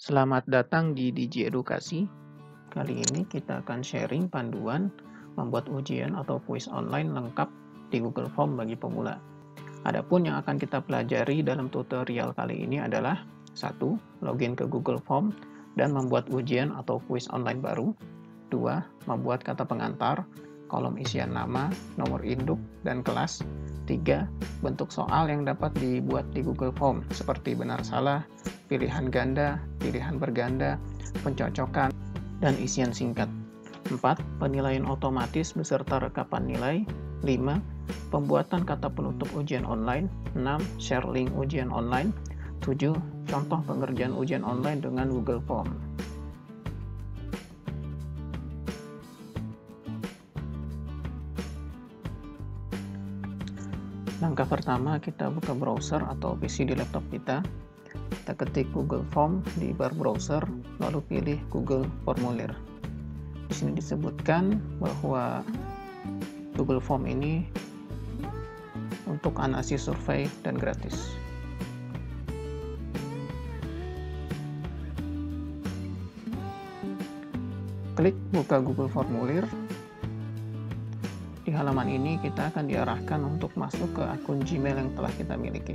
Selamat datang di Digi Edukasi. Kali ini kita akan sharing panduan membuat ujian atau kuis online lengkap di Google Form bagi pemula. Adapun yang akan kita pelajari dalam tutorial kali ini adalah 1. Login ke Google Form dan membuat ujian atau kuis online baru. 2. Membuat kata pengantar, kolom isian nama, nomor induk, dan kelas. 3. Bentuk soal yang dapat dibuat di Google Form seperti benar salah, pilihan ganda, pilihan berganda, pencocokan, dan isian singkat. 4. Penilaian otomatis beserta rekapan nilai. 5. Pembuatan kata penutup ujian online. 6. Share link ujian online. 7. Contoh pengerjaan ujian online dengan Google Form. Langkah pertama, kita buka browser atau PC di laptop kita. Kita ketik Google Form di bar browser, lalu pilih Google Formulir. Di sini disebutkan bahwa Google Form ini untuk analisis survei dan gratis. Klik buka Google Formulir. Di halaman ini kita akan diarahkan untuk masuk ke akun Gmail yang telah kita miliki.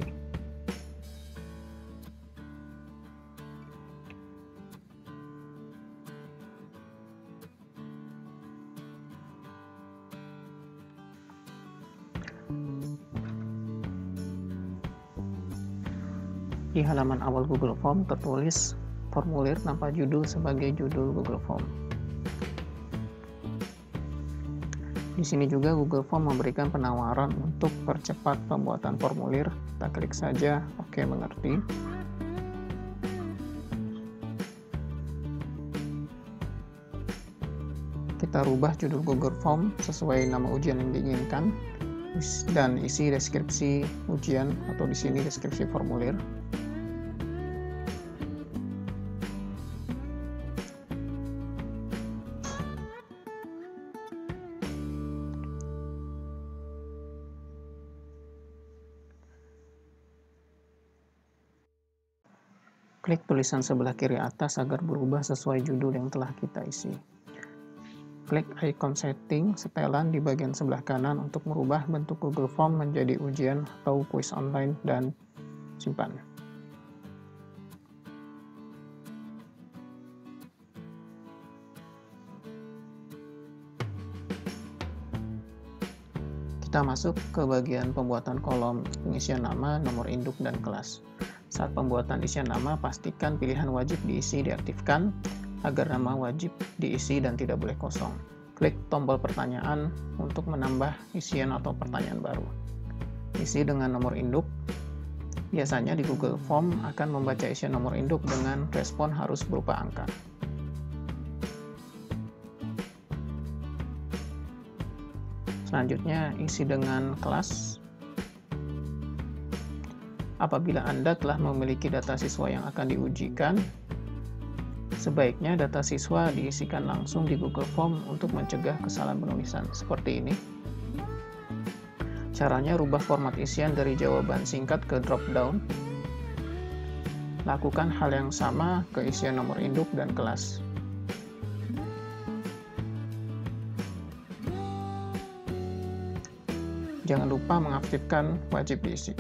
Di halaman awal Google Form tertulis formulir tanpa judul sebagai judul Google Form. Di sini juga Google Form memberikan penawaran untuk percepat pembuatan formulir. Kita klik saja "Oke, mengerti". Kita rubah judul Google Form sesuai nama ujian yang diinginkan dan isi deskripsi ujian atau di sini deskripsi formulir. Klik tulisan sebelah kiri atas agar berubah sesuai judul yang telah kita isi. Klik icon setting setelan di bagian sebelah kanan untuk merubah bentuk Google Form menjadi ujian atau kuis online dan simpan. Kita masuk ke bagian pembuatan kolom pengisian nama, nomor induk, dan kelas. Saat pembuatan isian nama, pastikan pilihan wajib diisi diaktifkan agar nama wajib diisi dan tidak boleh kosong. Klik tombol pertanyaan untuk menambah isian atau pertanyaan baru. Isi dengan nomor induk. Biasanya di Google Form akan membaca isian nomor induk dengan respon harus berupa angka. Selanjutnya, isi dengan kelas. Apabila Anda telah memiliki data siswa yang akan diujikan, sebaiknya data siswa diisikan langsung di Google Form untuk mencegah kesalahan penulisan. Seperti ini. Caranya, rubah format isian dari jawaban singkat ke drop down. Lakukan hal yang sama ke isian nomor induk dan kelas. Jangan lupa mengaktifkan wajib diisi.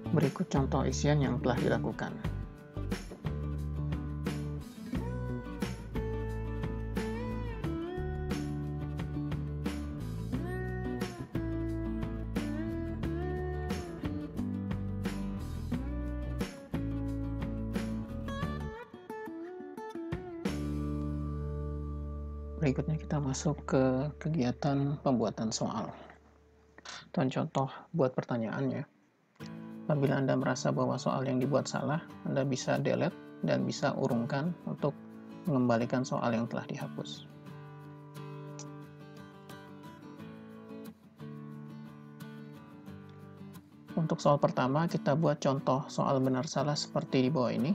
Berikut contoh isian yang telah dilakukan. Berikutnya kita masuk ke kegiatan pembuatan soal. Dan contoh buat pertanyaannya. Apabila Anda merasa bahwa soal yang dibuat salah, Anda bisa delete dan bisa urungkan untuk mengembalikan soal yang telah dihapus. Untuk soal pertama, kita buat contoh soal benar salah seperti di bawah ini.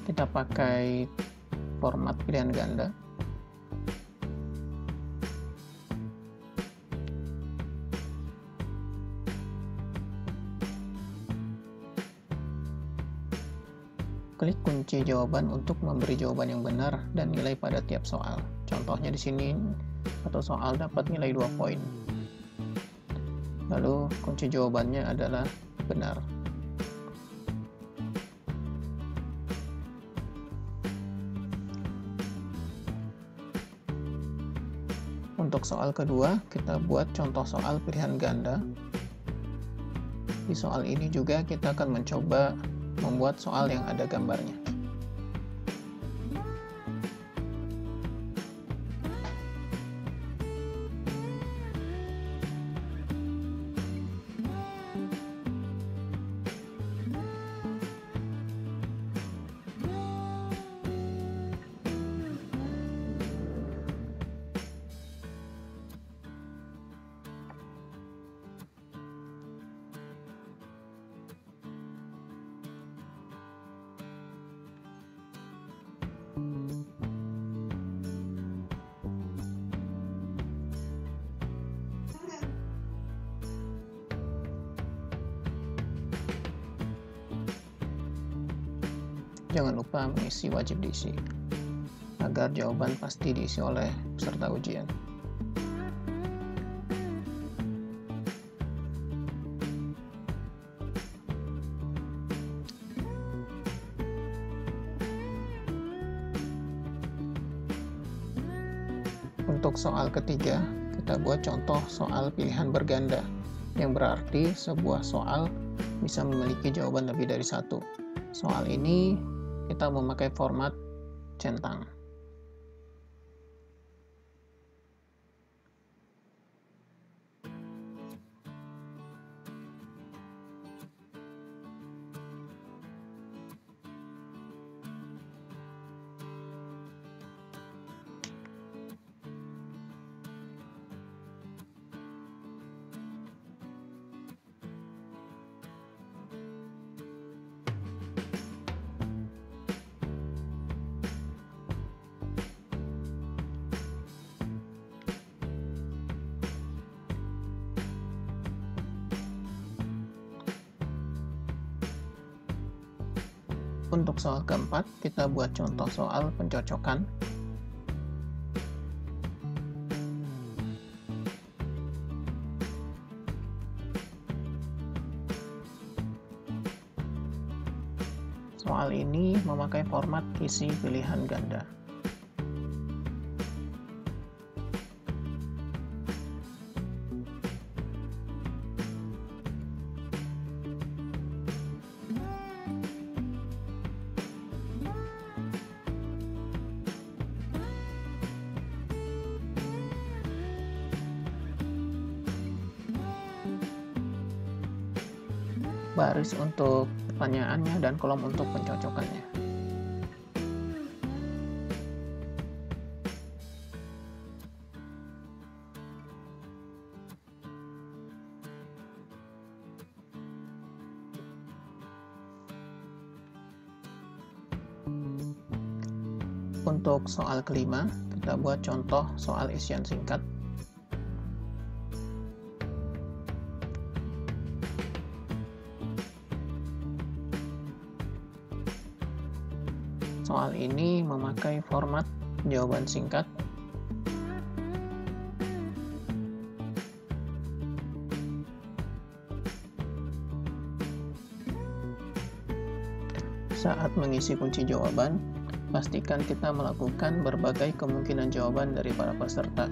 Kita pakai format pilihan ganda. Klik kunci jawaban untuk memberi jawaban yang benar dan nilai pada tiap soal. Contohnya di sini, satu soal dapat nilai 2 poin. Lalu kunci jawabannya adalah benar. Untuk soal kedua, kita buat contoh soal pilihan ganda. Di soal ini juga kita akan mencoba membuat soal yang ada gambarnya. Jangan lupa mengisi wajib diisi, agar jawaban pasti diisi oleh peserta ujian. Untuk soal ketiga, kita buat contoh soal pilihan berganda, yang berarti sebuah soal bisa memiliki jawaban lebih dari satu. Soal ini kita memakai format centang. Untuk soal keempat, kita buat contoh soal pencocokan. Soal ini memakai format isi pilihan ganda. Baris untuk pertanyaannya dan kolom untuk pencocokannya. Untuk soal kelima, kita buat contoh soal isian singkat. Soal ini memakai format jawaban singkat. Saat mengisi kunci jawaban, pastikan kita melakukan berbagai kemungkinan jawaban dari para peserta.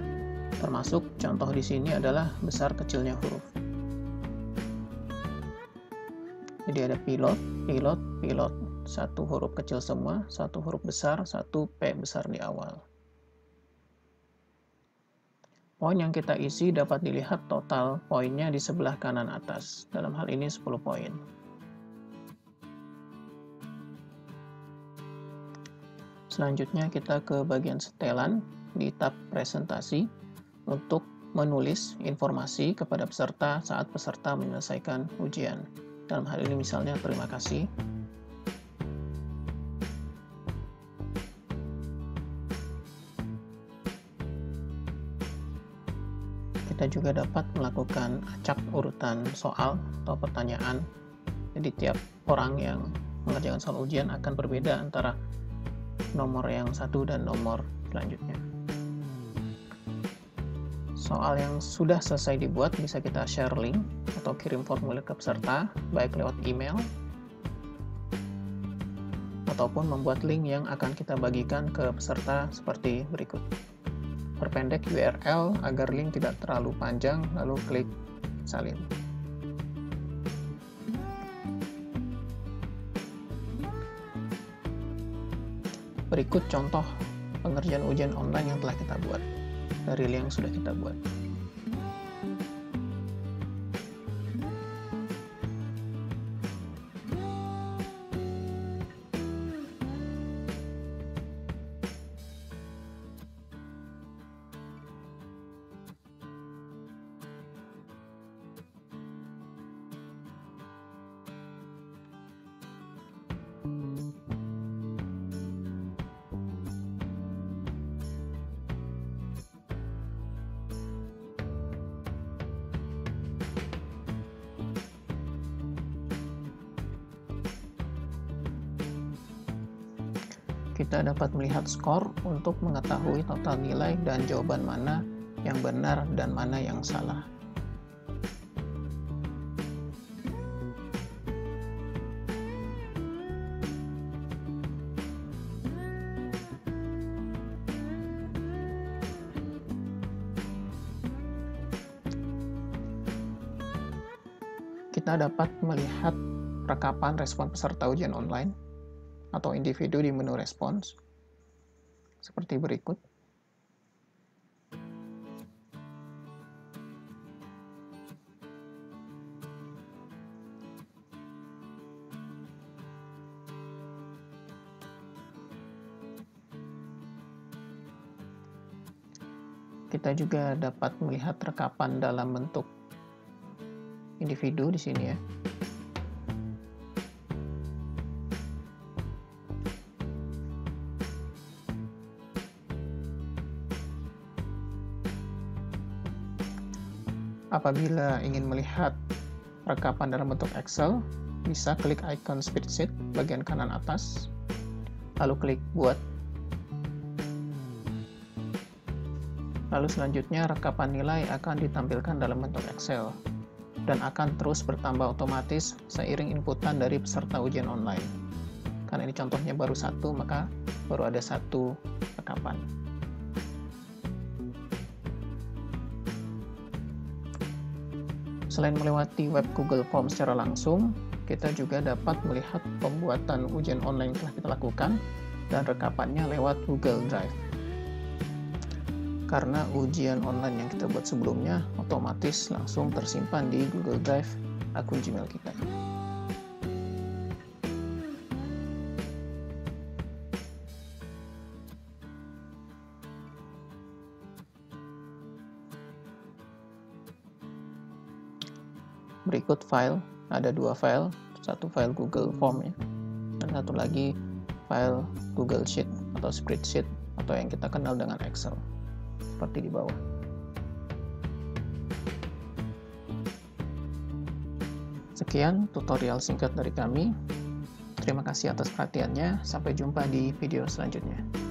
Termasuk contoh di sini adalah besar kecilnya huruf. Jadi ada pilot, pilot, pilot. Satu huruf kecil semua, satu huruf besar, satu P besar di awal. Poin yang kita isi dapat dilihat total poinnya di sebelah kanan atas, dalam hal ini 10 poin. Selanjutnya kita ke bagian setelan di tab presentasi untuk menulis informasi kepada peserta saat peserta menyelesaikan ujian. Dalam hal ini misalnya terima kasih. Kita juga dapat melakukan acak urutan soal atau pertanyaan. Jadi tiap orang yang mengerjakan soal ujian akan berbeda antara nomor yang satu dan nomor selanjutnya. Soal yang sudah selesai dibuat bisa kita share link atau kirim formulir ke peserta, baik lewat email ataupun membuat link yang akan kita bagikan ke peserta seperti berikut. Perpendek URL agar link tidak terlalu panjang, lalu klik salin. Berikut contoh pengerjaan ujian online yang telah kita buat dari link yang sudah kita buat. Kita dapat melihat skor untuk mengetahui total nilai dan jawaban mana yang benar dan mana yang salah. Kita dapat melihat rekapan respon peserta ujian online atau individu di menu respons seperti berikut. Kita juga dapat melihat rekapan dalam bentuk individu di sini ya. Apabila ingin melihat rekapan dalam bentuk Excel, bisa klik icon spreadsheet bagian kanan atas, lalu klik buat. Lalu selanjutnya rekapan nilai akan ditampilkan dalam bentuk Excel dan akan terus bertambah otomatis seiring inputan dari peserta ujian online. Karena ini contohnya baru satu, maka baru ada satu rekapan. Selain melewati web Google Form secara langsung, kita juga dapat melihat pembuatan ujian online yang telah kita lakukan dan rekapannya lewat Google Drive. Karena ujian online yang kita buat sebelumnya otomatis langsung tersimpan di Google Drive akun Gmail kita. Berikut file, ada dua file, satu file Google Form ya, dan satu lagi file Google Sheet atau Spreadsheet atau yang kita kenal dengan Excel, seperti di bawah. Sekian tutorial singkat dari kami. Terima kasih atas perhatiannya, sampai jumpa di video selanjutnya.